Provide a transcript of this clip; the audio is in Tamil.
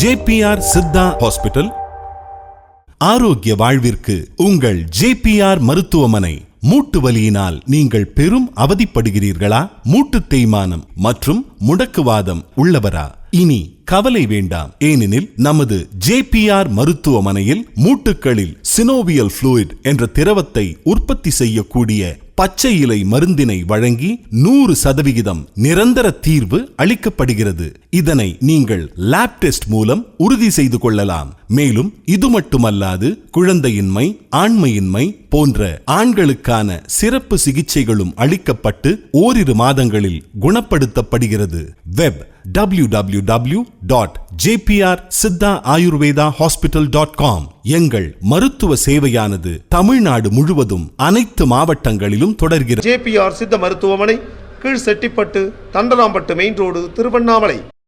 JPR Siddha hospital. ஆரோக்கிய வாழ்விற்கு உங்கள் ஜேபிஆர் மருத்துவமனை. மூட்டு வலியினால் நீங்கள் பெரும் அவதிப்படுகிறீர்களா? மூட்டு தேய்மானம் மற்றும் முடக்குவாதம் உள்ளவரா? இனி கவலை வேண்டாம். ஏனெனில் நமது ஜேபிஆர் மருத்துவமனையில் மூட்டுகளில் சினோவியல் ஃப்ளூயிட் என்ற திரவத்தை உற்பத்தி செய்யக்கூடிய பச்சை இலை மருந்தினை வழங்கி 100% நிரந்தர தீர்வு அளிக்கப்படுகிறது. இதனை நீங்கள் லேப் டெஸ்ட் மூலம் உறுதி செய்து கொள்ளலாம். மேலும் இது மட்டுமல்லாது குழந்தையின்மை, ஆண்மையின்மை போன்ற ஆண்களுக்கான சிறப்பு சிகிச்சைகளும் அளிக்கப்பட்டு ஓரிரு மாதங்களில் குணப்படுத்தப்படுகிறது. Web www.jprsiddhaayurvedahospital.com. எங்கள் மருத்துவ சேவையானது தமிழ்நாடு முழுவதும் அனைத்து மாவட்டங்களிலும் தொடர்கிறது. ஜேபிஆர் சித்த மருத்துவமனை, கீழ் செட்டிப்பட்டு, தண்டராம்பட்டு மெயின் ரோடு, திருவண்ணாமலை.